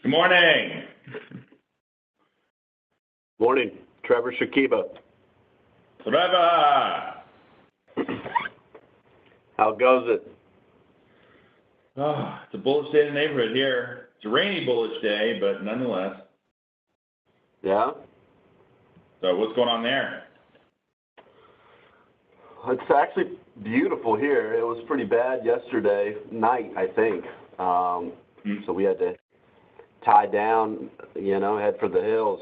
Good morning. Morning, Trevor Shakiba. Trevor! How goes it? Oh, it's a bullish day in the neighborhood here. It's a rainy bullish day, but nonetheless. Yeah? So what's going on there? It's actually beautiful here. It was pretty bad yesterday night, I think. So we had to tie down, head for the hills.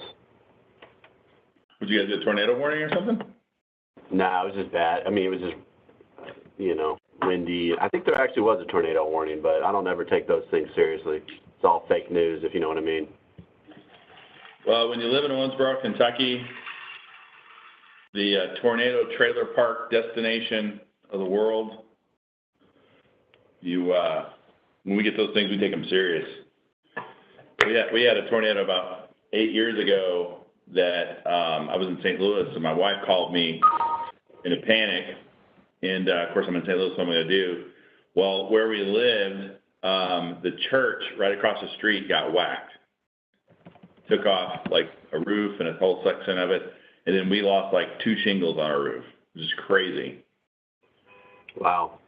Would you guys get a tornado warning or something? No, it was just bad. I mean, it was just, windy. I think there actually was a tornado warning, but I don't ever take those things seriously. It's all fake news, if you know what I mean. Well, when you live in Owensboro, Kentucky, the tornado trailer park destination of the world, when we get those things, we take them serious. We had a tornado about 8 years ago that I was in St. Louis, and my wife called me in a panic. And, of course, I'm in St. Louis, what I'm going to do. Well, where we lived, the church right across the street got whacked. Took off, like, a roof and a whole section of it. And then we lost, like, 2 shingles on our roof. It was just crazy. Wow.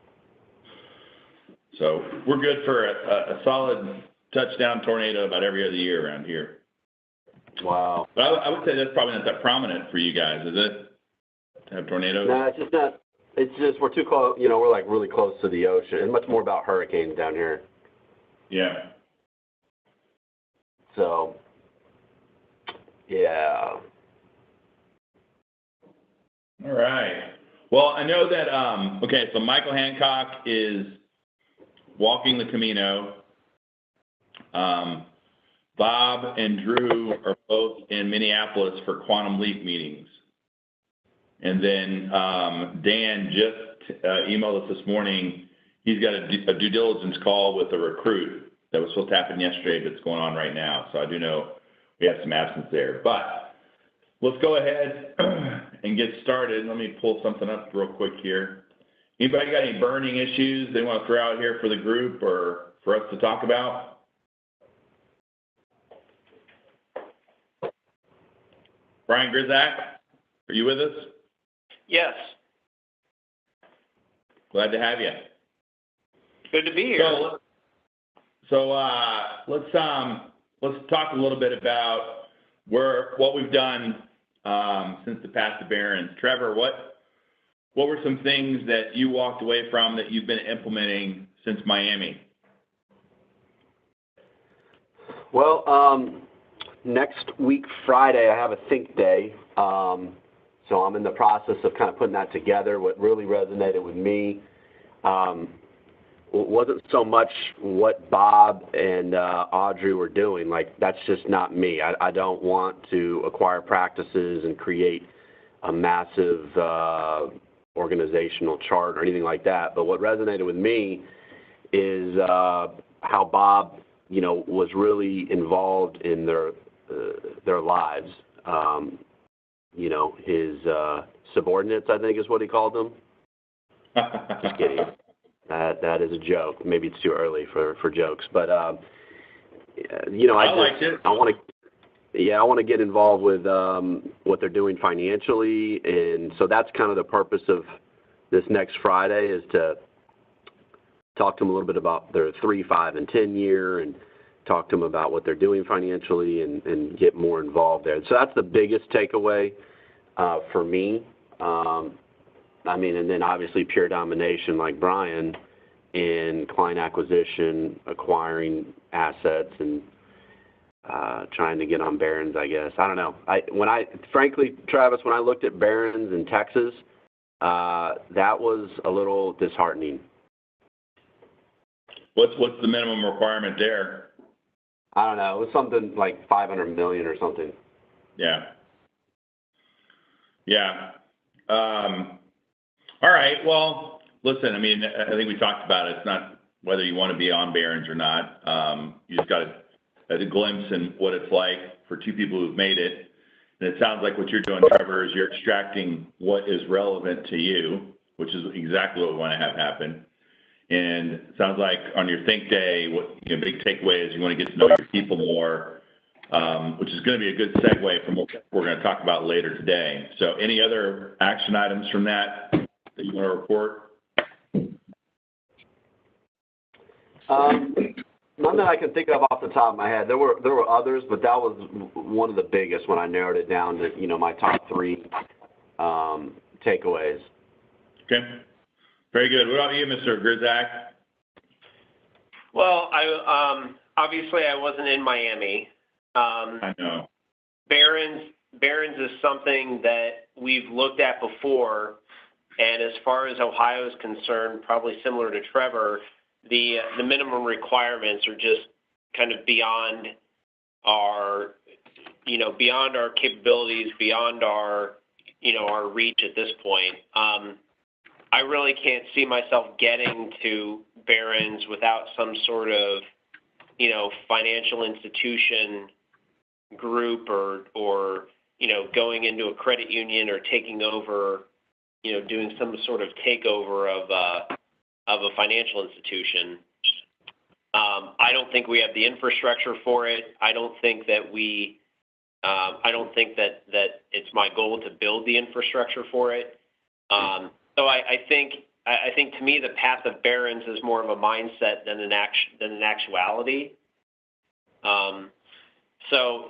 So we're good for a solid touchdown tornado about every other year around here. Wow. But I would say that's probably not that prominent for you guys, is it? To have tornadoes? No, it's just not. It's just we're too close. We're like really close to the ocean. It's much more about hurricanes down here. Yeah. So, yeah. All right. Well, I know that, so Michael Hancock is walking the Camino. Bob and Drew are both in Minneapolis for Quantum Leap meetings. And then Dan just emailed us this morning. He's got a due diligence call with a recruit that was supposed to happen yesterday that's going on right now. So I do know we have some absence there. But let's go ahead and get started. Let me pull something up real quick here. Anybody got any burning issues they want to throw out here for the group or for us to talk about? Brian Grizak, are you with us? Yes. Glad to have you. Good to be here. So let's talk a little bit about what we've done since the path to Barrens. Trevor, what were some things that you walked away from that you've been implementing since Miami? Well, next week, Friday, I have a think day. So I'm in the process of kind of putting that together. What really resonated with me wasn't so much what Bob and Audrey were doing. Like, that's just not me. I don't want to acquire practices and create a massive organizational chart or anything like that. But what resonated with me is how Bob, was really involved in their lives. His subordinates, I think is what he called them. Just kidding. That is a joke. Maybe it's too early for jokes, but I liked it. I want to get involved with what they're doing financially, and so that's kind of the purpose of this next Friday is to talk to them a little bit about their 3, 5, and 10 year, and talk to them about what they're doing financially, and get more involved there. So that's the biggest takeaway for me. And then obviously pure domination like Brian in client acquisition, acquiring assets, and trying to get on Barrens, I guess. I don't know. Frankly, Travis, when I looked at Barrens in Texas, that was a little disheartening. What's the minimum requirement there? I don't know. It was something like $500 million or something. Yeah. All right. Well, listen, I think we talked about it. It's not whether you want to be on Barrens or not. You just got a glimpse in what it's like for two people who've made it. And it sounds like what you're doing, Trevor, is you're extracting what is relevant to you, which is exactly what we want to have happen. And it sounds like on your Think Day, what big takeaway is you want to get to know your people more, which is going to be a good segue from what we're going to talk about later today. So any other action items from that you want to report? None that I can think of off the top of my head. There were others, but that was one of the biggest when I narrowed it down to, my top 3 takeaways. Okay. Very good. What about you, Mr. Grzak? Well, obviously I wasn't in Miami. I know. Barron's is something that we've looked at before, and as far as Ohio is concerned, probably similar to Trevor, the minimum requirements are just kind of beyond our capabilities, beyond our reach at this point. I really can't see myself getting to Barron's without some sort of, financial institution group or going into a credit union or taking over, doing some sort of takeover of a financial institution. I don't think we have the infrastructure for it. I don't think that that it's my goal to build the infrastructure for it. So I think to me the path of Barron's is more of a mindset than an actuality. So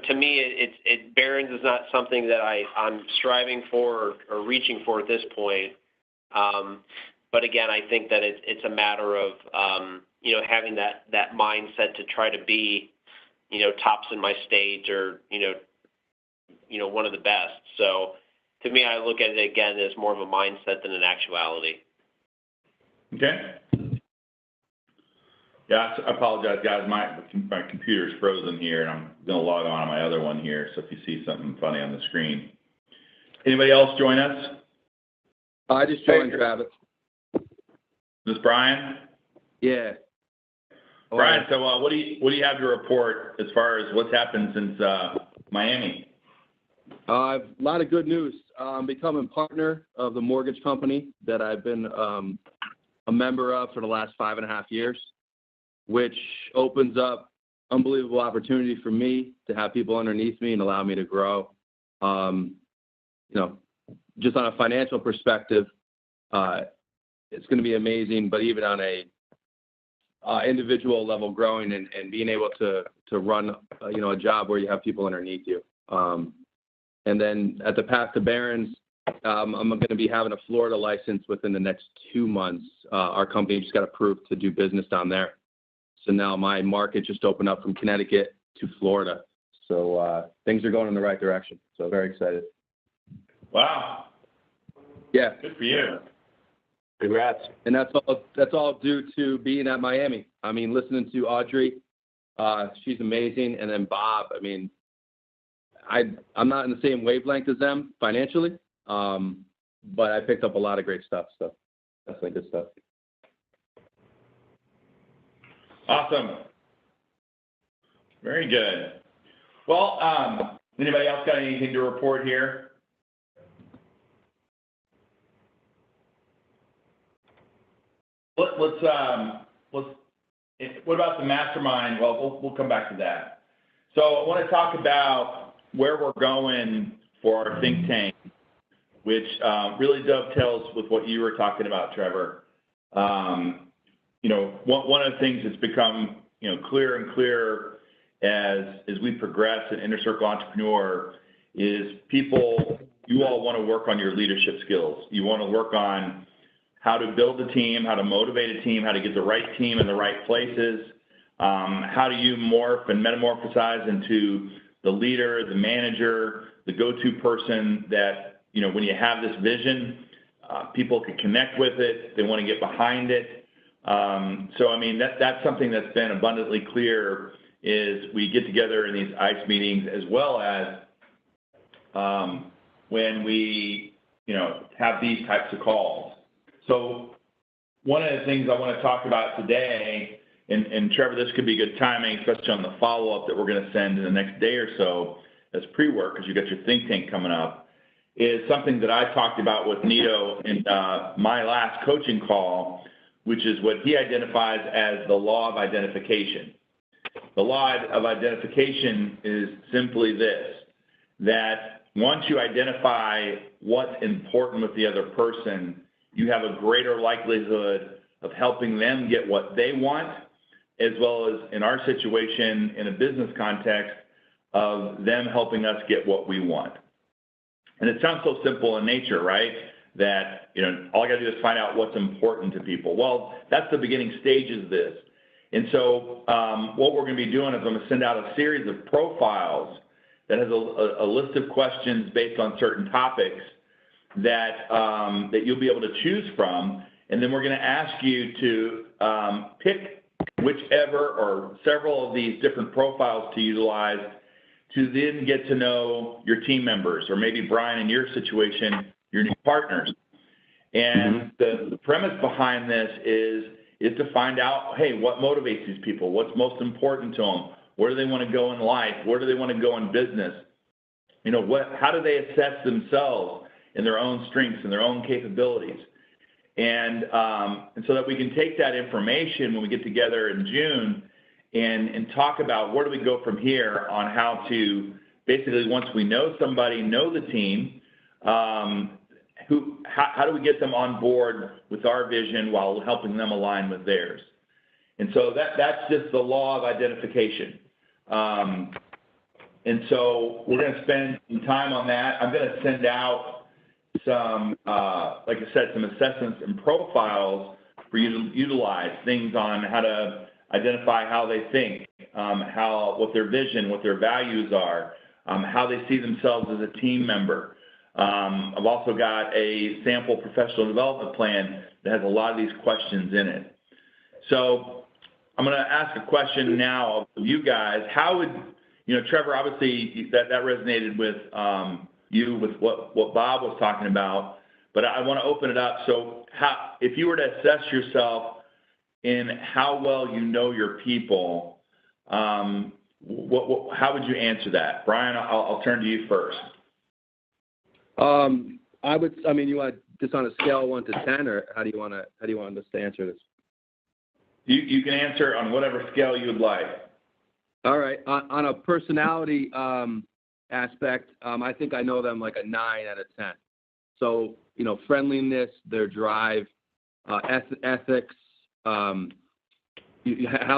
to me, Barron's is not something that I'm striving for or reaching for at this point. But again, I think that it's a matter of having that mindset to try to be tops in my state or one of the best. So to me, I look at it again as more of a mindset than an actuality. Okay. Yeah, I apologize, guys. My computer's frozen here, and I'm going to log on my other one here, so if you see something funny on the screen. Anybody else join us? I just joined, Travis. This is Brian? Yeah. Brian, so what do you have to report as far as what's happened since Miami? A lot of good news. I'm becoming partner of the mortgage company that I've been a member of for the last 5.5 years, which opens up unbelievable opportunity for me to have people underneath me and allow me to grow. Just on a financial perspective, it's going to be amazing, but even on a individual level, growing and being able to run, a job where you have people underneath you. And then at the path to Barron's, I'm going to be having a Florida license within the next 2 months. Our company just got approved to do business down there. So now my market just opened up from Connecticut to Florida. So things are going in the right direction. So very excited. Wow. Yeah. Good for you. Congrats. And that's all due to being at Miami. I mean, listening to Audrey, she's amazing. And then Bob, I mean, I'm not in the same wavelength as them financially, but I picked up a lot of great stuff. So definitely good stuff. Awesome. Very good. Well, anybody else got anything to report here? Let's what about the Mastermind? Well, we'll come back to that. So I want to talk about where we're going for our think tank, which really dovetails with what you were talking about, Trevor. One of the things that's become clearer and clearer as we progress in Inner Circle Entrepreneur is you all want to work on your leadership skills. You want to work on how to build a team, how to motivate a team, how to get the right team in the right places. How do you morph and metamorphosize into the leader, the manager, the go-to person that, when you have this vision, people can connect with it, they want to get behind it. That's something that's been abundantly clear is we get together in these ICE meetings as well as when we, have these types of calls. So one of the things I want to talk about today, and Trevor, this could be good timing, especially on the follow-up that we're going to send in the next day or so as pre-work, because you got your think tank coming up, is something that I talked about with Nito in my last coaching call, which is what he identifies as the law of identification. The law of identification is simply this, that once you identify what's important with the other person, you have a greater likelihood of helping them get what they want, as well as, in our situation, in a business context, of them helping us get what we want. And it sounds so simple in nature, right? That, all I got to do is find out what's important to people. Well, that's the beginning stages of this. And so what we're going to be doing is I'm going to send out a series of profiles that has a list of questions based on certain topics that you'll be able to choose from. And then we're going to ask you to pick whichever or several of these different profiles to utilize to then get to know your team members, or maybe, Brian, in your situation, your new partners. And the premise behind this is to find out, hey, what motivates these people? What's most important to them? Where do they want to go in life? Where do they want to go in business? How do they assess themselves in their own strengths and their own capabilities? And so that we can take that information when we get together in June and talk about where do we go from here on how to basically, once we know somebody, know the team, how do we get them on board with our vision while helping them align with theirs? And so that's just the law of identification. And so we're going to spend some time on that. I'm going to send out some, like I said, some assessments and profiles for you to utilize, things on how to identify how they think, what their vision, what their values are, how they see themselves as a team member. I've also got a sample professional development plan that has a lot of these questions in it. So I'm going to ask a question now of you guys. How would, Trevor, obviously that resonated with you with what Bob was talking about, but I want to open it up. So if you were to assess yourself in how well you know your people, how would you answer that? Brian, I'll turn to you first. You want this on a scale of 1 to 10, or how do you want us to answer this? You can answer on whatever scale you would like. All right. On a personality aspect, I think I know them like a 9 out of 10. So, friendliness, their drive, ethics, how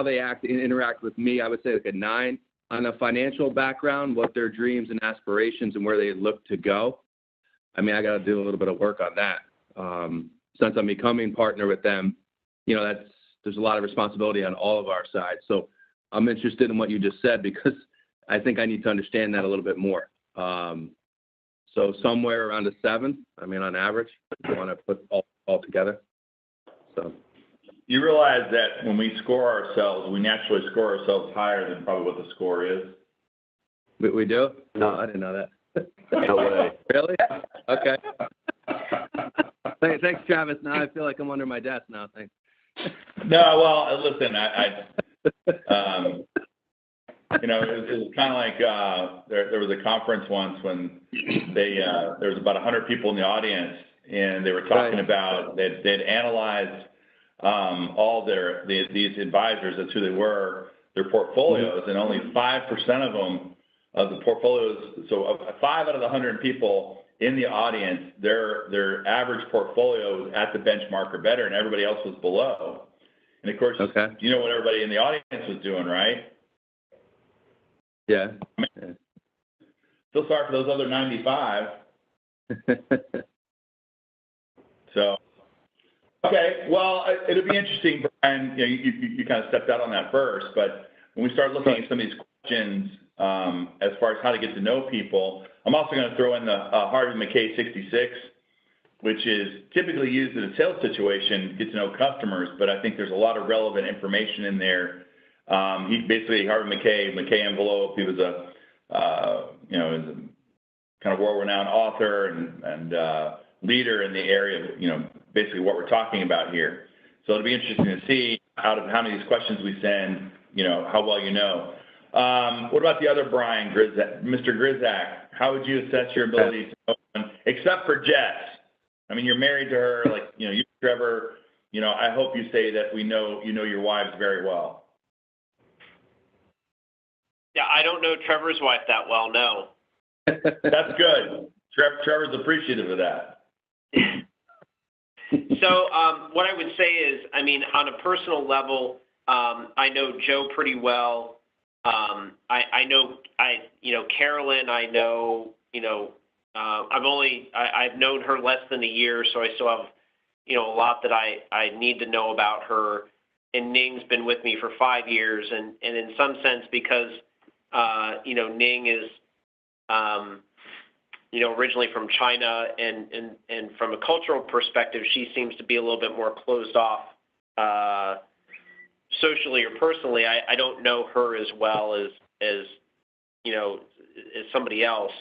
they act and interact with me, I would say like a 9. On a financial background, what their dreams and aspirations and where they look to go, I got to do a little bit of work on that. Since I'm becoming partner with them, there's a lot of responsibility on all of our sides. So I'm interested in what you just said, because I think I need to understand that a little bit more. So somewhere around a 7, on average, if you want to put all together. So you realize that when we score ourselves, we naturally score ourselves higher than probably what the score is? We do? No, I didn't know that. No way. Really? Okay. Thanks, Travis. Now I feel like I'm under my desk now. Thanks. No, well, listen, it was kind of like there was a conference once when there was about 100 people in the audience, and they were talking about they'd analyzed all these advisors, that's who they were, their portfolios, and only 5% of them of the portfolios. So 5 out of the 100 people in the audience, their average portfolio was at the benchmark or better, and everybody else was below. And of course, you know what everybody in the audience was doing, right? Yeah. Feel sorry for those other 95. So, okay, well, it'll be interesting, Brian. You kind of stepped out on that first, but when we start looking at some of these questions as far as how to get to know people, I'm also going to throw in the Harvey Mackay 66, which is typically used in a sales situation to get to know customers, but I think there's a lot of relevant information in there. He basically, Harvey Mackay envelope, he was a kind of world-renowned author and leader in the area of, basically what we're talking about here. So it'll be interesting to see out of how many of these questions we send, how well you know. What about the other Brian, Mr. Grizak? How would you assess your ability to know one, except for Jess? You're married to her, like, you, Trevor, I hope you say that you know your wives very well. Yeah, I don't know Trevor's wife that well, no. That's good. Trevor's appreciative of that. So what I would say is, I mean, on a personal level, I know Joe pretty well. I know Carolyn. I know, I've known her less than a year, so I still have, a lot that I need to know about her. And Ning's been with me for 5 years, and in some sense, because Ning is, originally from China, and from a cultural perspective, she seems to be a little bit more closed off socially or personally. I don't know her as well as somebody else.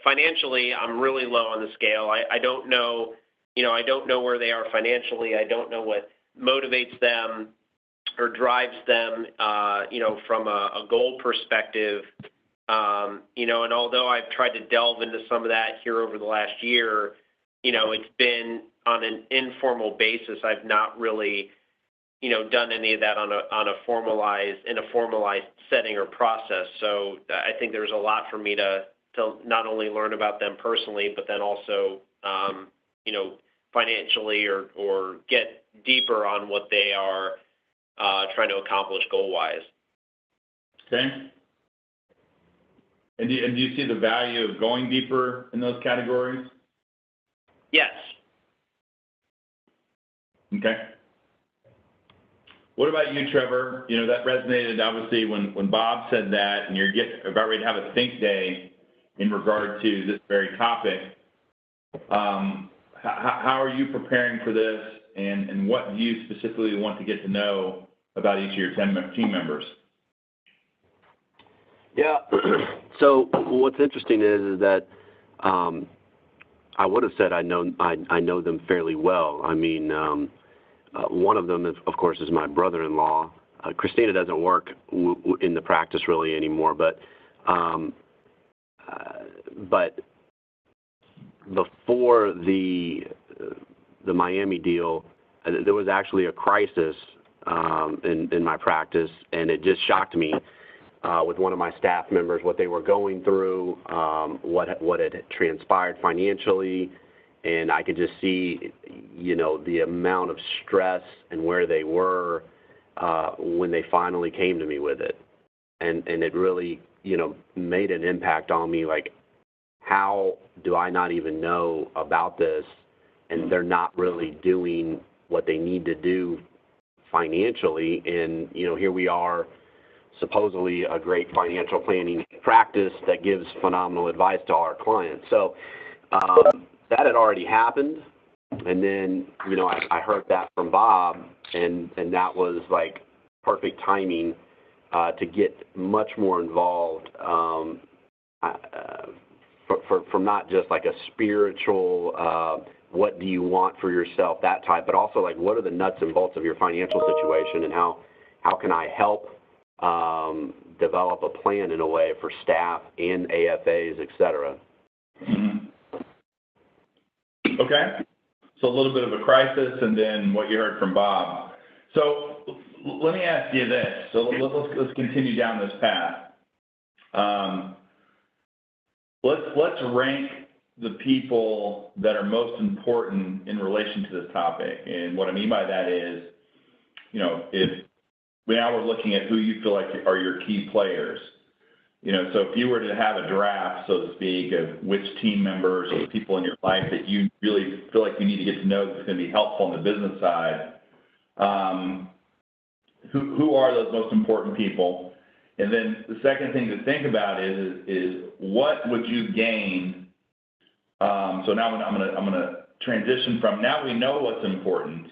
Financially, I'm really low on the scale. I don't know, I don't know where they are financially. I don't know what motivates them or drives them, from a goal perspective. And although I've tried to delve into some of that here over the last year, it's been on an informal basis. I've not really, done any of that in a formalized setting or process. So I think there's a lot for me to not only learn about them personally, but then also, financially or get deeper on what they are trying to accomplish goal-wise. Okay. And do you see the value of going deeper in those categories? Yes. Okay. What about you, Trevor? That resonated obviously when Bob said that, and you're about ready to have a think day in regard to this very topic. How are you preparing for this, and what do you specifically want to get to know about each of your team members? Yeah. So what's interesting is that I would have said I know them fairly well. I mean, one of them, of course, is my brother-in-law. Christina doesn't work in the practice really anymore, but before the Miami deal, there was actually a crisis in my practice, and it just shocked me with one of my staff members, what they were going through, what had transpired financially, and I could just see, the amount of stress and where they were when they finally came to me with it, and it really, made an impact on me. Like, how do I not even know about this, and they're not really doing what they need to do financially, and here we are, supposedly a great financial planning practice that gives phenomenal advice to our clients. So that had already happened, and then I heard that from Bob, and that was like perfect timing to get much more involved from not just like a spiritual what do you want for yourself, that type, but also like what are the nuts and bolts of your financial situation, and how can I help develop a plan in a way for staff and AFAs, et cetera. Mm-hmm. Okay. So a little bit of a crisis, and then what you heard from Bob. So let me ask you this. So let's continue down this path. Let's rank the people that are most important in relation to this topic. And what I mean by that is, if now we're looking at who you feel like are your key players. So if you were to have a draft, so to speak, of which team members or people in your life that you really feel like you need to get to know that's going to be helpful on the business side, who are those most important people? And then the second thing to think about is what would you gain? So now I'm going to transition from now we know what's important.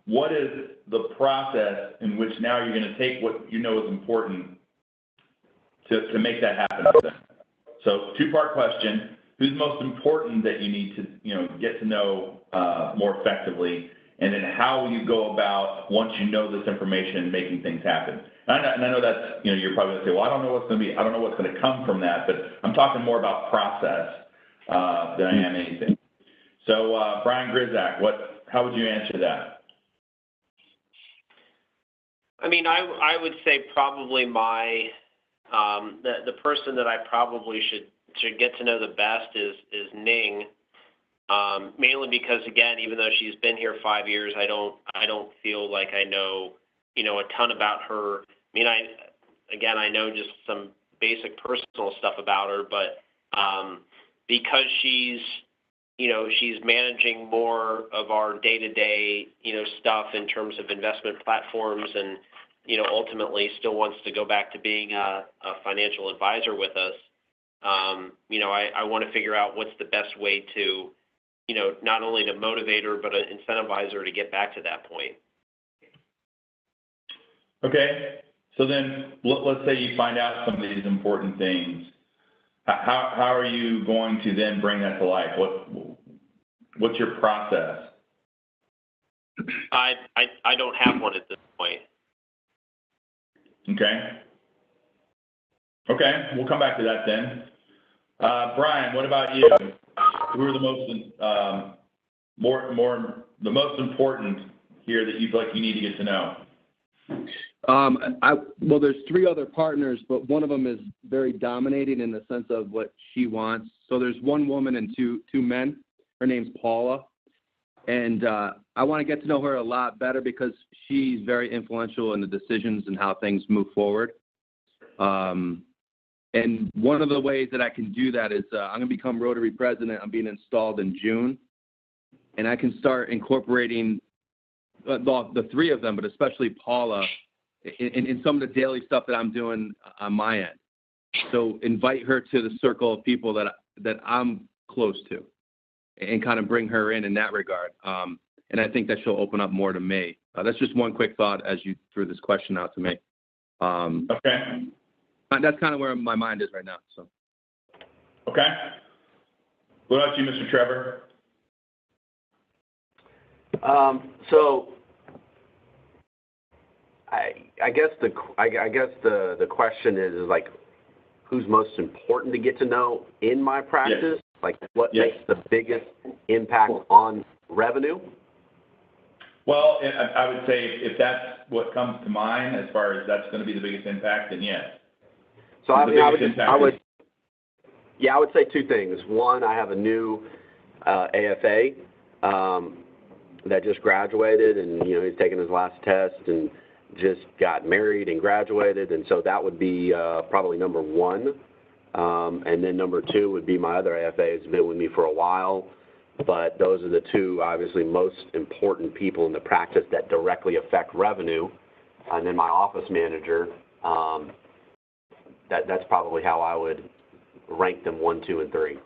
What is the process in which now you're going to take what you know is important to make that happen? So two-part question: who's most important that you need to get to know more effectively, and then how will you go about once you know this information making things happen? And I know that's you're probably going to say, well, I don't know what's going to come from that, but I'm talking more about process than I am anything. So Brian Grizak, how would you answer that? I mean, I would say probably my the person that I probably should get to know the best is Ning, mainly because, again, even though she's been here 5 years, I don't feel like I know a ton about her. I mean, I know just some basic personal stuff about her, but because she's managing more of our day-to-day, stuff in terms of investment platforms and, ultimately still wants to go back to being a financial advisor with us. I want to figure out what's the best way to, not only to motivate her, but incentivize her to get back to that point. Okay. So then let's say you find out some of these important things. How are you going to then bring that to life? What's your process? I don't have one at this point. Okay, we'll come back to that then. Brian, what about you? Who are the most important here that you feel like you need to get to know? Well, there's 3 other partners, but one of them is very dominating in the sense of what she wants. So there's 1 woman and two men. Her name's Paula. And I want to get to know her a lot better because she's very influential in the decisions and how things move forward. And one of the ways that I can do that is I'm going to become Rotary president. I'm being installed in June. And I can start incorporating the 3 of them, but especially Paula, in some of the daily stuff that I'm doing on my end. So invite her to the circle of people that I'm close to and kind of bring her in that regard. And I think that she'll open up more to me. That's just one quick thought as you threw this question out to me. Okay. That's kind of where my mind is right now. So. Okay. What about you, Mr. Trevor? So I guess the question is like, who's most important to get to know in my practice? Yes. Like, what makes the biggest impact on revenue? Well, I would say if that's what comes to mind as far as that's going to be the biggest impact, then yes. So I would say 2 things. One, I have a new AFA that just graduated, and he's taken his last test and just got married and graduated, and so that would be probably number 1. And then number 2 would be my other AFA who's been with me for a while, but those are the 2 obviously most important people in the practice that directly affect revenue. And then my office manager, that's probably how I would rank them 1, 2, and 3.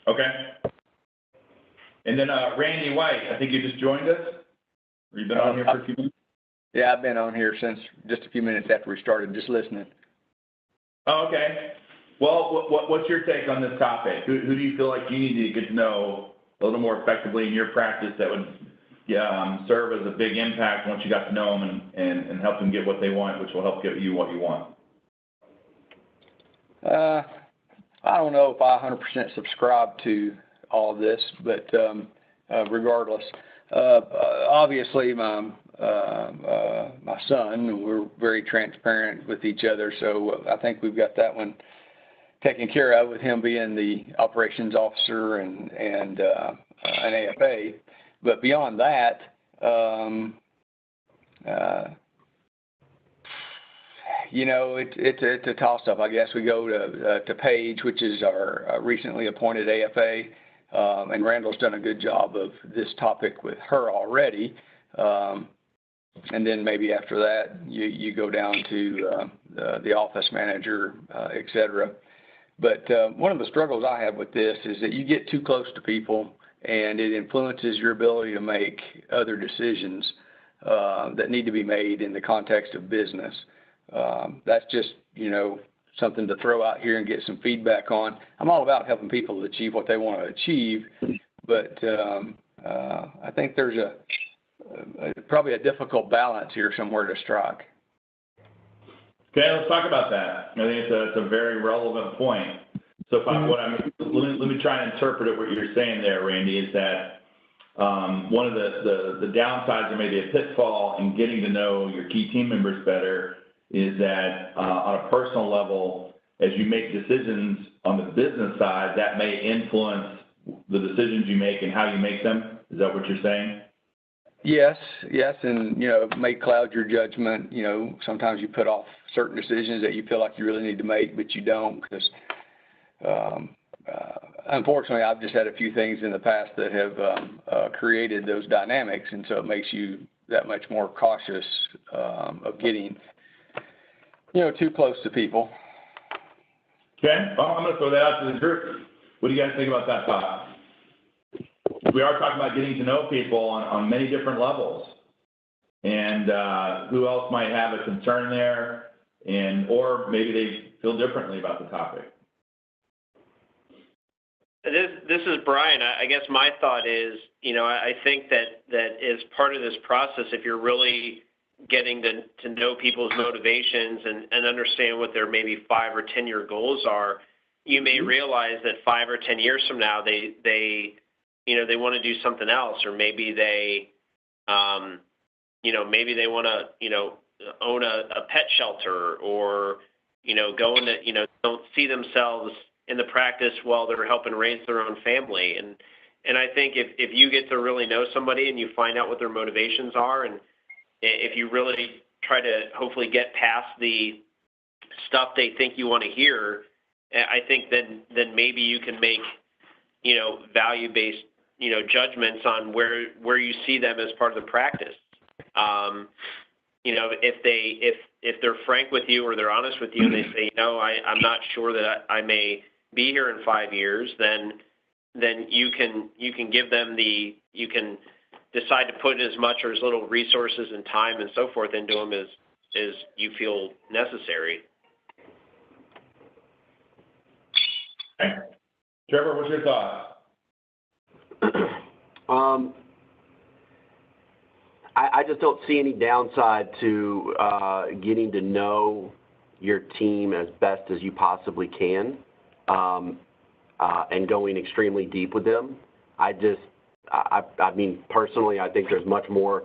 Okay. And then Randy White, I think you just joined us. Or you've been on here for a few minutes? Yeah, I've been on here since just a few minutes after we started, just listening. Oh, okay. Well, what's your take on this topic? Who do you feel like you need to get to know a little more effectively in your practice that would serve as a big impact once you got to know them and help them get what they want, which will help get you what you want? I don't know if I 100% subscribe to all of this, but regardless, obviously my son, we're very transparent with each other, so I think we've got that one taken care of with him being the operations officer and an AFA. But beyond that, it's a toss-up. I guess we go to Paige, which is our recently appointed AFA, and Randall's done a good job of this topic with her already. And then maybe after that, you go down to the office manager, et cetera. But one of the struggles I have with this is that you get too close to people, and it influences your ability to make other decisions that need to be made in the context of business. That's just, something to throw out here and get some feedback on. I'm all about helping people achieve what they want to achieve, but I think there's probably a difficult balance here somewhere to strike. Okay, let's talk about that. I think it's a very relevant point. So let me try and interpret it. What you're saying there, Randy, is that one of the downsides, or maybe a pitfall in getting to know your key team members better, is that on a personal level, as you make decisions on the business side, that may influence the decisions you make and how you make them. Is that what you're saying? Yes, and, may cloud your judgment. Sometimes you put off certain decisions that you feel like you really need to make, but you don't, because unfortunately, I've just had a few things in the past that have created those dynamics, and so it makes you that much more cautious of getting, too close to people. Okay, well, I'm going to throw that out to the group. What do you guys think about that thought? We are talking about getting to know people on many different levels, and who else might have a concern there, or maybe they feel differently about the topic. This is Brian. I guess my thought is, I think that as part of this process, if you're really getting to know people's motivations and understand what their maybe 5 or 10 year goals are, you may realize that 5 or 10 years from now they want to do something else, or maybe they maybe they want to own a pet shelter, or go into don't see themselves in the practice while they're helping raise their own family. And I think if you get to really know somebody and you find out what their motivations are, and if you really try to hopefully get past the stuff they think you want to hear, I think then maybe you can make, value-based, judgments on where you see them as part of the practice. If they're frank with you, or they're honest with you, and they say, I'm not sure that I may be here in 5 years, then you can give them you can decide to put as much or as little resources and time and so forth into them as you feel necessary. Okay. Trevor, what's your thoughts? I just don't see any downside to getting to know your team as best as you possibly can, and going extremely deep with them. I mean, personally, I think there's much more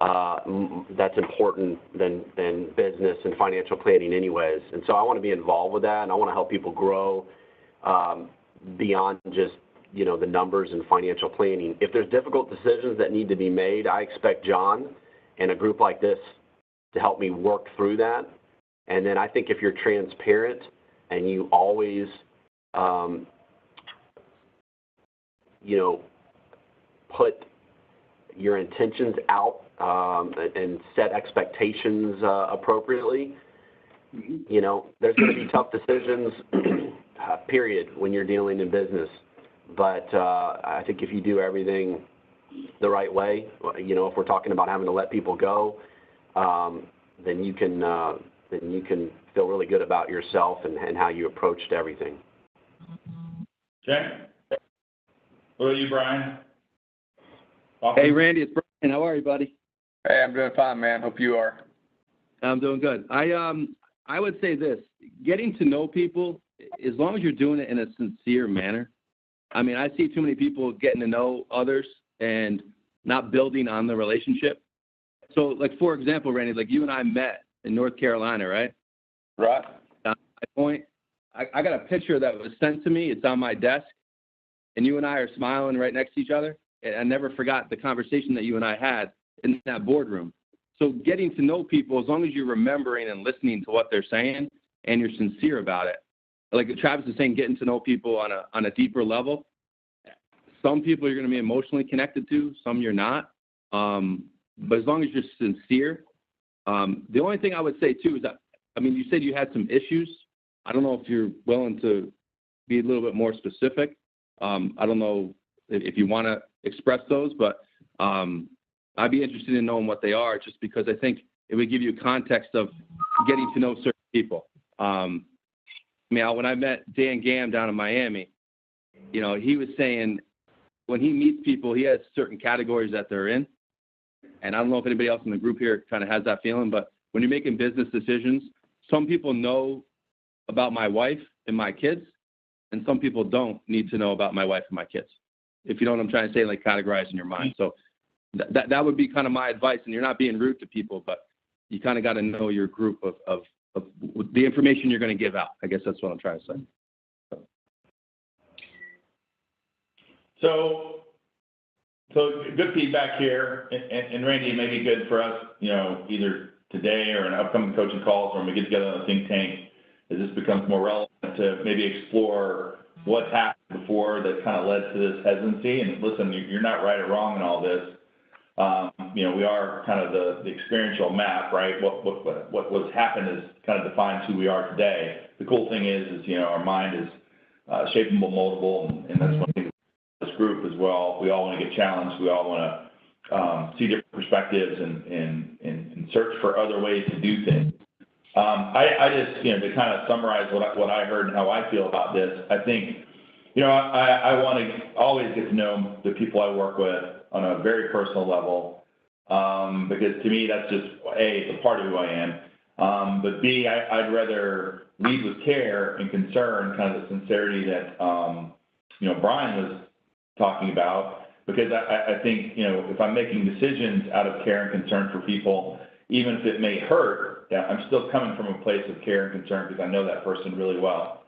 that's important than business and financial planning anyways. And so I want to be involved with that, and I want to help people grow beyond just, the numbers and financial planning. If there's difficult decisions that need to be made, I expect John and a group like this to help me work through that. And then I think if you're transparent and you always, put your intentions out and set expectations appropriately, there's going to be tough decisions, period, when you're dealing in business. But I think if you do everything the right way, if we're talking about having to let people go, then you can feel really good about yourself and how you approached everything. Okay. What about you, Brian? Hey, Randy, it's Brian. How are you, buddy? Hey, I'm doing fine, man. Hope you are. I'm doing good. I would say this: getting to know people, as long as you're doing it in a sincere manner. I mean, I see too many people getting to know others and not building on the relationship. So, like, for example, Randy, like you and I met in North Carolina, right? Right. I got a picture that was sent to me. It's on my desk, and you and I are smiling right next to each other. And I never forgot the conversation that you and I had in that boardroom. So getting to know people, as long as you're remembering and listening to what they're saying and you're sincere about it. Like Travis is saying, getting to know people on a deeper level. Some people you're going to be emotionally connected to, some you're not. But as long as you're sincere, the only thing I would say too is that, I mean, you said you had some issues. I don't know if you're willing to be a little bit more specific. I don't know if you want to express those, but I'd be interested in knowing what they are, just because I think it would give you a context of getting to know certain people. When I met Dan Gam down in Miami, he was saying when he meets people, he has certain categories that they're in. And I don't know if anybody else in the group here kind of has that feeling, but when you're making business decisions, some people know about my wife and my kids, and some people don't need to know about my wife and my kids. if you know what I'm trying to say, like categorize in your mind. So that would be kind of my advice. And you're not being rude to people, but you kind of got to know your group of the information you're going to give out. I guess that's what I'm trying to say. So good feedback here. And Randy, it may be good for us, either today or in upcoming coaching calls or when we get together on the think tank, as this becomes more relevant, to maybe explore what's happened before that kind of led to this hesitancy. And listen, you're not right or wrong in all this. We are kind of the experiential map, right? What's happened is kind of defines who we are today. The cool thing is our mind is shapeable, moldable, and that's one thing this group as well. We all want to get challenged. We all want to see different perspectives and search for other ways to do things. I just, to kind of summarize what I heard and how I feel about this, I think, I want to always get to know the people I work with on a very personal level, because to me, that's just, A, it's a part of who I am, but B, I'd rather lead with care and concern, kind of the sincerity that, Brian was talking about, because I think, if I'm making decisions out of care and concern for people, even if it may hurt, I'm still coming from a place of care and concern because I know that person really well.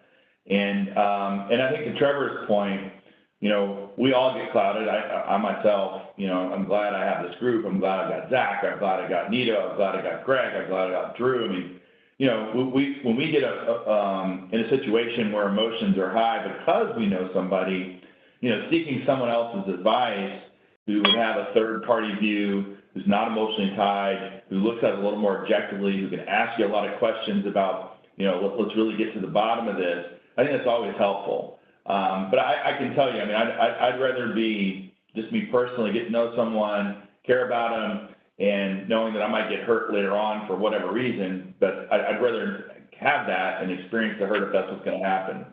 And I think to Trevor's point, we all get clouded. I myself, I'm glad I have this group. I'm glad I got Zach. I'm glad I got Nito. I'm glad I got Greg. I'm glad I got Drew. I mean, when we get in a situation where emotions are high because we know somebody, seeking someone else's advice who would have a third-party view, who's not emotionally tied, who looks at it a little more objectively, who can ask you a lot of questions about, let's really get to the bottom of this, I think that's always helpful. But I can tell you, I'd rather be just me personally, get to know someone, care about them, and knowing that I might get hurt later on for whatever reason, but I'd rather have that and experience the hurt if that's what's going to happen.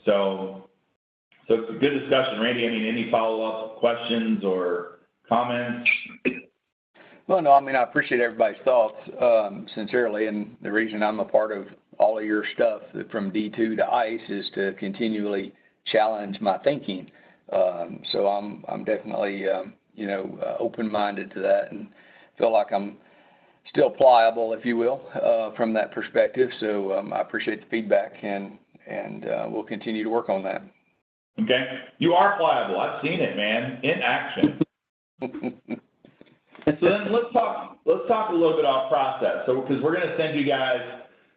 So it's a good discussion. Randy, any follow-up questions or comments? Well, no, I appreciate everybody's thoughts, sincerely, and the reason I'm a part of all of your stuff from D2 to ICE is to continually challenge my thinking. So I'm definitely, open-minded to that and feel like I'm still pliable, if you will, from that perspective. So I appreciate the feedback, and we'll continue to work on that. Okay. You are pliable. I've seen it, man, in action. So then let's talk a little bit about process. So because we're going to send you guys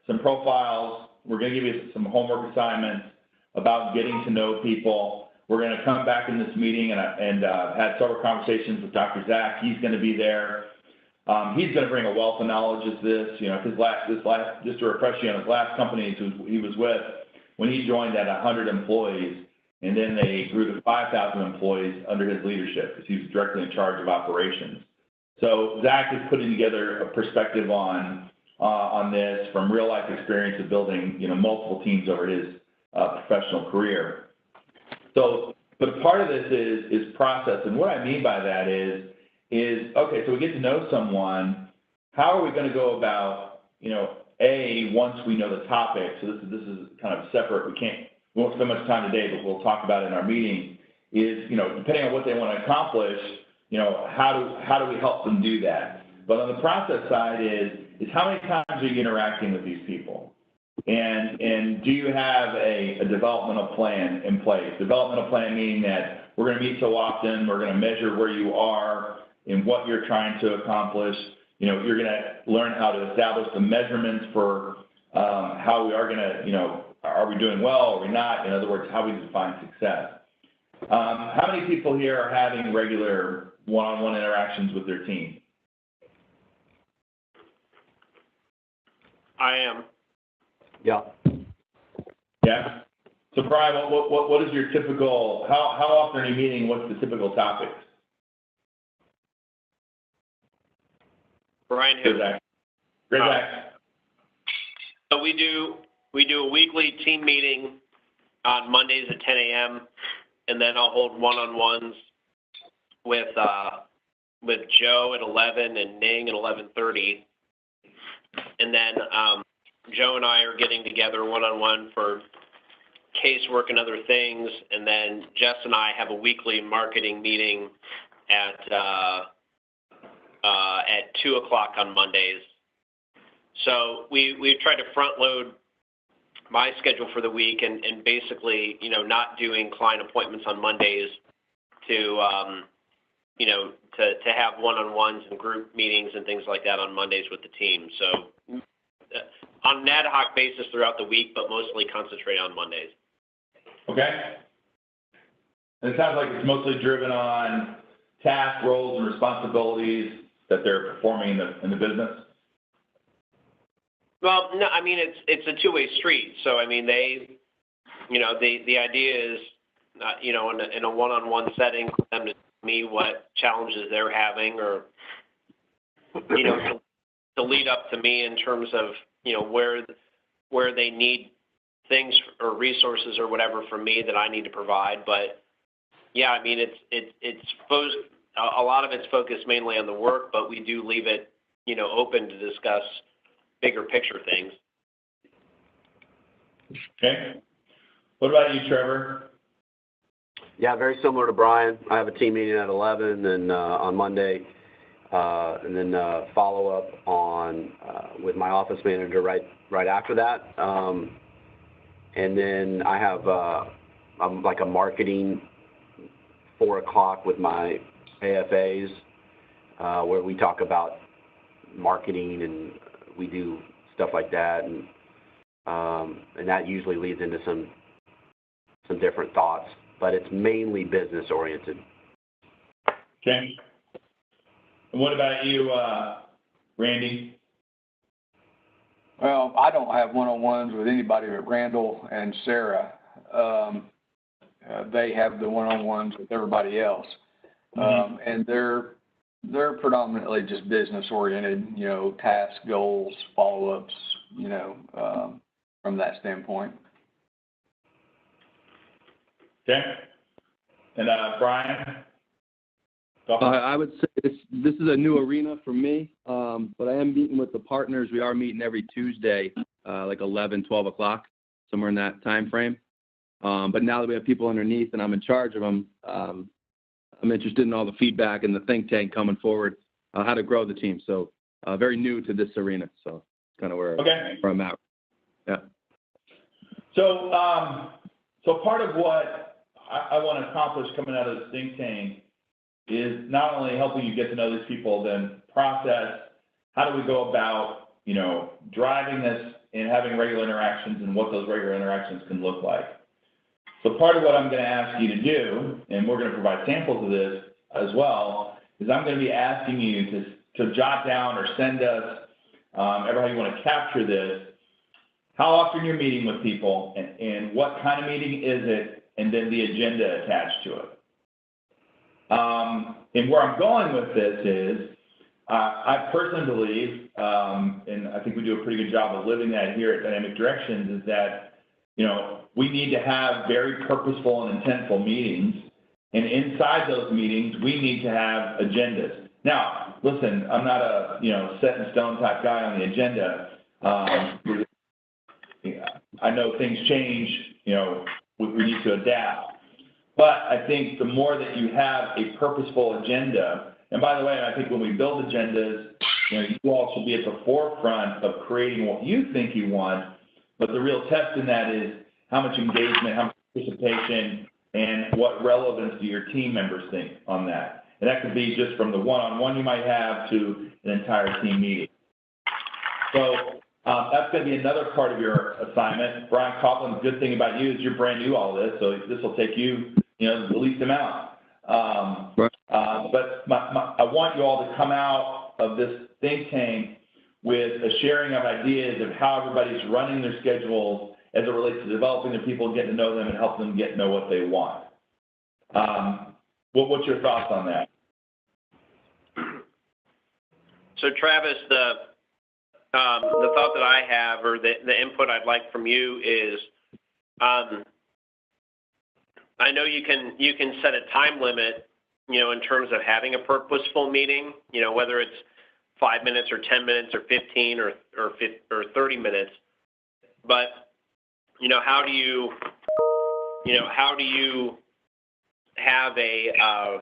some profiles, we're going to give you some homework assignments about getting to know people. We're going to come back in this meeting and had several conversations with Dr. Zach. He's going to be there. He's going to bring a wealth of knowledge as this. Just to refresh you on his last company he was with, when he joined at 100 employees, and then they grew to 5,000 employees under his leadership because he was directly in charge of operations. So Zach is putting together a perspective on this from real life experience of building, multiple teams over his professional career. So, but part of this is process, and what I mean by that is okay. So we get to know someone. How are we going to go about, once we know the topic? So this is kind of separate. We won't spend much time today, but we'll talk about it in our meeting. Is depending on what they want to accomplish, how do we help them do that? But on the process side is how many times are you interacting with these people? And do you have a developmental plan in place? Developmental plan meaning that we're going to meet so often, we're going to measure where you are and what you're trying to accomplish. You're going to learn how to establish the measurements for how we are going to, are we doing well, are we not? In other words, how we define success. How many people here are having regular one-on-one interactions with their team? I am. Yeah. Yeah. So Brian, what is your typical? How often are you meeting? What's the typical topics? Brian, who? Great. So we do a weekly team meeting on Mondays at 10 a.m. and then I'll hold one-on-ones with Joe at 11 and Ning at 11:30, and then Joe and I are getting together one-on-one for casework and other things, and then Jess and I have a weekly marketing meeting at 2:00 on Mondays. So we've tried to front load my schedule for the week and basically, not doing client appointments on Mondays to have one-on-ones and group meetings and things like that on Mondays with the team. So on an ad hoc basis throughout the week, but mostly concentrate on Mondays. Okay. And it sounds like it's mostly driven on tasks, roles, and responsibilities that they're performing in the business. Well, no, I mean, it's a two-way street. So, I mean, the idea is, in a one-on-one setting, for them to tell me what challenges they're having, or, to lead up to me in terms of, where they need things or resources or whatever from me that I need to provide. But yeah, I mean, a lot of it's focused mainly on the work, but we do leave it, open to discuss bigger picture things. Okay. What about you, Trevor? Yeah, very similar to Brian. I have a team meeting at 11 and on Monday, and then follow up on with my office manager right after that. And then I have like a marketing 4:00 with my AFAs, where we talk about marketing and we do stuff like that, and that usually leads into some different thoughts, but it's mainly business oriented. Okay. And what about you, Randy? Well, I don't have one-on-ones with anybody but Randall and Sarah. They have the one-on-ones with everybody else. And they're predominantly just business oriented, task goals, follow-ups, from that standpoint. Okay. And Brian? I would say this is a new arena for me, but I am meeting with the partners. We are meeting every Tuesday, like 11, 12 o'clock, somewhere in that time frame. But now that we have people underneath and I'm in charge of them, I'm interested in all the feedback and the think tank coming forward, how to grow the team. So very new to this arena. So it's kind of where I'm at. Yeah. So part of what I want to accomplish coming out of this think tank is not only helping you get to know these people, then process how do we go about, driving this and having regular interactions and what those regular interactions can look like. So part of what I'm going to ask you to do, and we're going to provide samples of this as well, is I'm going to be asking you to jot down or send us, ever how you want to capture this, how often you're meeting with people and what kind of meeting is it, and then the agenda attached to it. And where I'm going with this is, I personally believe, and I think we do a pretty good job of living that here at Dynamic Directions, is that, we need to have very purposeful and intentful meetings. And inside those meetings, we need to have agendas. Now, listen, I'm not a, set in stone type guy on the agenda. I know things change, we need to adapt. But I think the more that you have a purposeful agenda, and by the way, I think when we build agendas, you all should be at the forefront of creating what you think you want, but the real test in that is how much engagement, how much participation, and what relevance do your team members think on that. And that could be just from the one-on-one you might have to an entire team meeting. So that's going to be another part of your assignment. Brian Coughlin, the good thing about you is you're brand new all this, so this will take you, the least amount. But I want you all to come out of this think tank with a sharing of ideas of how everybody's running their schedules as it relates to developing their people, getting to know them, and helping them get to know what they want. What's your thoughts on that? So, Travis, the thought that I have, or the input I'd like from you is, I know you can set a time limit, in terms of having a purposeful meeting, whether it's 5 minutes or 10 minutes or 15 or 30 minutes. But, how do you how do you have a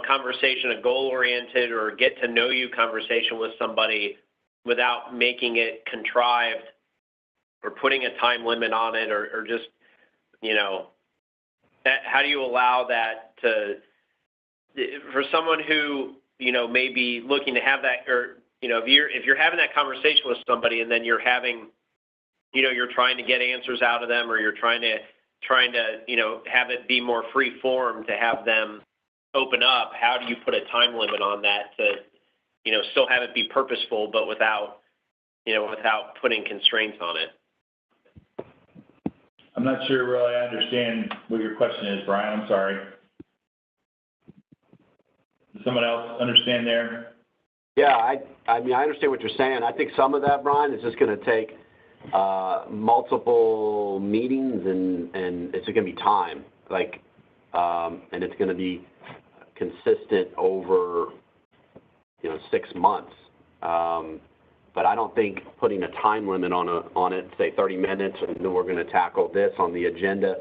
conversation, a goal-oriented or get-to-know-you conversation with somebody without making it contrived or putting a time limit on it or just, how do you allow that for someone who, may be looking to have that, or, if you're having that conversation with somebody and then you're having, you're trying to get answers out of them, or you're trying to, have it be more free form to have them open up, how do you put a time limit on that to, still have it be purposeful, but without putting constraints on it? I'm not sure really I understand what your question is, Brian. I'm sorry. Does someone else understand there? Yeah, I mean, I understand what you're saying. I think some of that, Brian, is just going to take multiple meetings, and it's going to be time, and it's going to be consistent over, 6 months. But I don't think putting a time limit on it, say 30 minutes, and then we're going to tackle this on the agenda,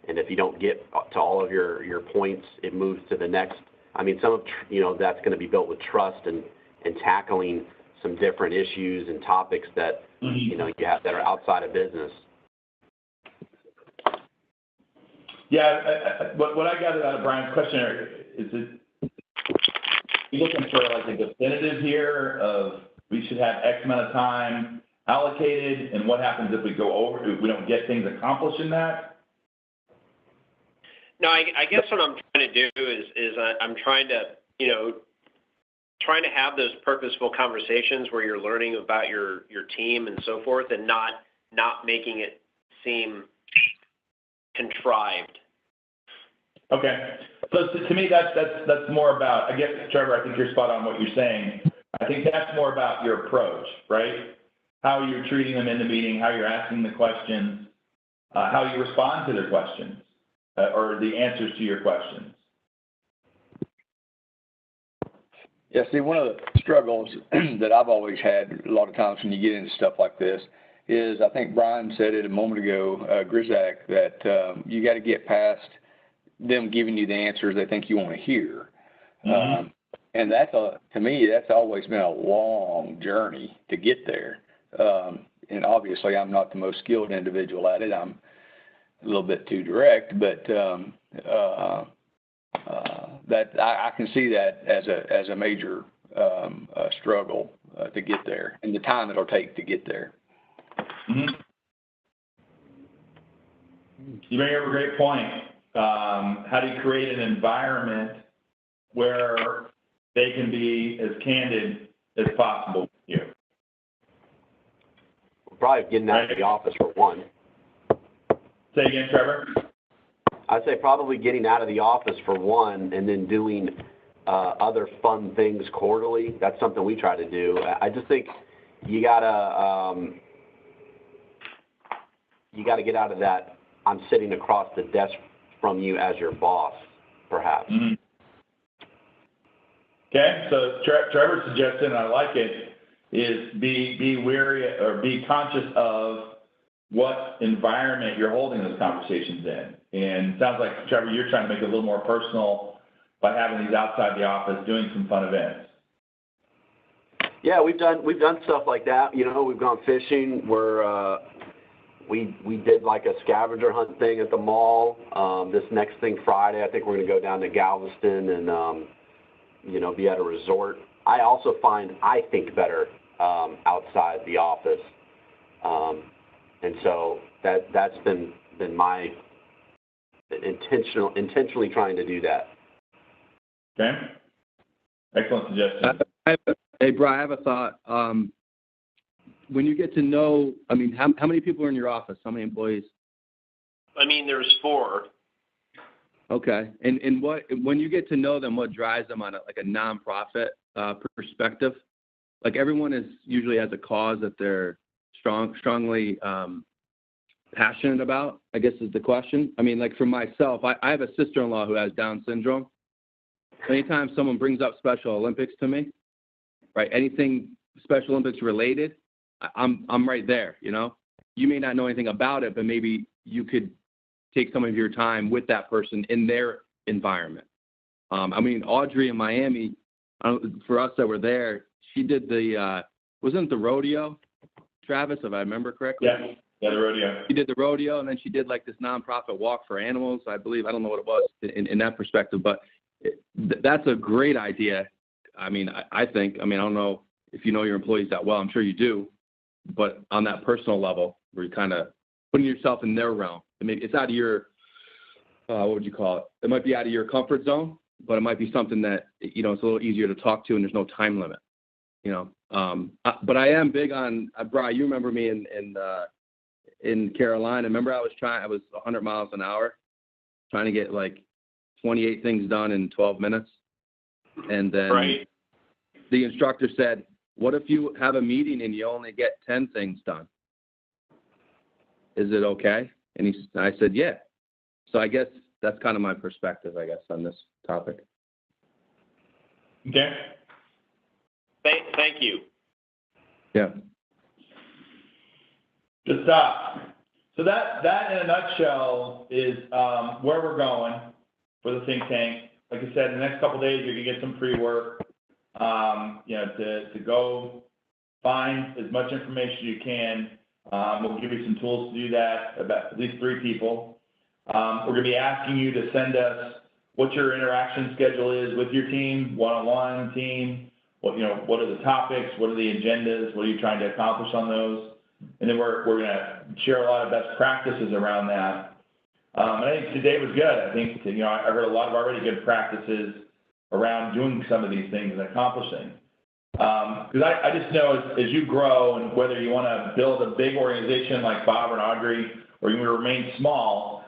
and if you don't get to all of your points, it moves to the next. I mean, some of that's going to be built with trust and tackling some different issues and topics that you have that are outside of business. Yeah, what I gathered out of Brian's question is you looking for a definitive here of we should have X amount of time allocated, and what happens if we go over, if we don't get things accomplished in that? No, I guess what I'm trying to do is I'm trying to, trying to have those purposeful conversations where you're learning about your team and so forth, and not making it seem contrived. Okay. So to me, that's more about, I guess, Trevor, I think you're spot on what you're saying. I think that's more about your approach, right? How you're treating them in the meeting, how you're asking the questions, how you respond to their questions, or the answers to your questions. Yeah, see, one of the struggles that I've always had a lot of times when you get into stuff like this is, I think Brian said it a moment ago, Grizak, that you got to get past them giving you the answers they think you want to hear. Mm-hmm. And to me, that's always been a long journey to get there. And obviously, I'm not the most skilled individual at it. I'm a little bit too direct, but that I can see that as a major struggle to get there, and the time it'll take to get there. Mm-hmm. You bring up a great point. How do you create an environment where they can be as candid as possible with you? Probably getting out of the office for one. Say again, Trevor? I'd say probably getting out of the office for one, and then doing other fun things quarterly. That's something we try to do. I just think you gotta get out of that. I'm sitting across the desk from you as your boss, perhaps. Mm-hmm. Okay, so Trevor's suggestion, and I like it, is be wary or be conscious of what environment you're holding those conversations in. And it sounds like, Trevor, you're trying to make it a little more personal by having these outside the office, doing some fun events. Yeah, we've done stuff like that. We've gone fishing. We did like a scavenger hunt thing at the mall. This next thing Friday, I think we're going to go down to Galveston and be at a resort. I also I think better outside the office, and so that's been my intentionally trying to do that. Okay, excellent suggestion. Hey, Brian, I have a thought. When you get to know, how many people are in your office? How many employees? There's 4. Okay, and when you get to know them, what drives them on a nonprofit perspective? Like, everyone usually has a cause that they're strongly passionate about, I guess is the question. Like for myself, I have a sister-in-law who has Down syndrome. Anytime someone brings up Special Olympics to me, right, anything Special Olympics related, I'm right there. You may not know anything about it, but maybe you could take some of your time with that person in their environment. I mean, Audrey in Miami, for us that were there, she did wasn't it the rodeo, Travis, if I remember correctly? Yeah, the rodeo. She did the rodeo, and then she did like this nonprofit walk for animals, I believe. I don't know what it was in that perspective, but that's a great idea. I mean, I think, I don't know if you know your employees that well, I'm sure you do, but on that personal level, where you're kind of putting yourself in their realm. I mean, it's out of your, what would you call it? It might be out of your comfort zone, but it might be something that, it's a little easier to talk to and there's no time limit, But I am big on, Brian, you remember me in Carolina. Remember I was 100 miles an hour trying to get like 28 things done in 12 minutes. And then the instructor said, what if you have a meeting and you only get 10 things done? Is it okay? And I said, yeah. So I guess that's kind of my perspective, on this topic. Okay. Thank you. Yeah. Good stuff. So that in a nutshell is where we're going for the think tank. Like I said, in the next couple of days, you're going to get some pre-work, to go find as much information as you can. We'll give you some tools to do that, about at least 3 people. We're going to be asking you to send us what your interaction schedule is with your team, one-on-one team, what are the topics, what are the agendas, what are you trying to accomplish on those? And then we're going to share a lot of best practices around that. And I think today was good. I think, I heard a lot of already good practices around doing some of these things and accomplishing. Because I just know as you grow, and whether you want to build a big organization like Bob and Audrey, or you want to remain small,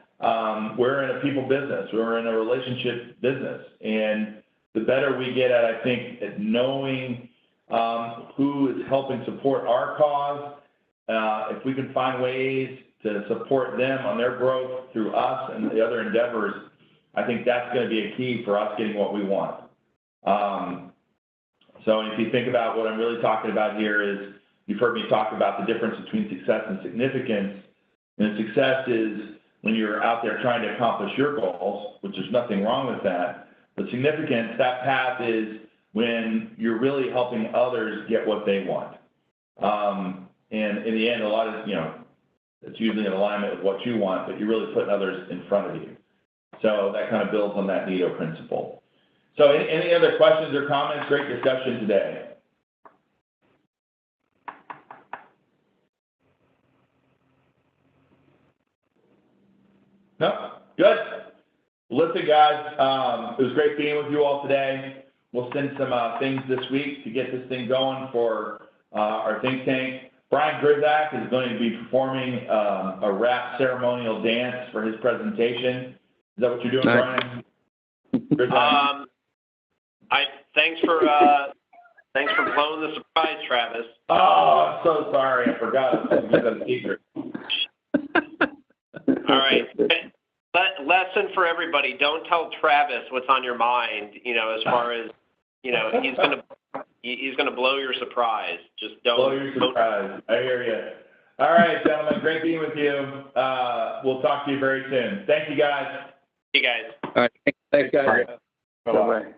we're in a people business. We're in a relationship business. And the better we get at, I think, at knowing who is helping support our cause, if we can find ways to support them on their growth through us and the other endeavors, I think that's going to be a key for us getting what we want. So if you think about what I'm really talking about here is, you've heard me talk about the difference between success and significance. And success is when you're out there trying to accomplish your goals, which there's nothing wrong with that. But significance, that path is when you're really helping others get what they want. And in the end, a lot of, it's usually in alignment with what you want, but you're really putting others in front of you. So that kind of builds on that NITO principle. So any other questions or comments? Great discussion today. No? Good. Well, listen, guys, it was great being with you all today. We'll send some things this week to get this thing going for our think tank. Brian Grzak is going to be performing a rap ceremonial dance for his presentation. Is that what you're doing, Brian? Thanks for blowing the surprise, Travis. Oh, I'm so sorry. I forgot. It's a secret. All right. Lesson for everybody: don't tell Travis what's on your mind. As far as he's gonna blow your surprise. Just don't blow your surprise. I hear you. All right, gentlemen. Great being with you. We'll talk to you very soon. Thank you, guys. Hey, guys. All right. Thanks, guys. Bye-bye.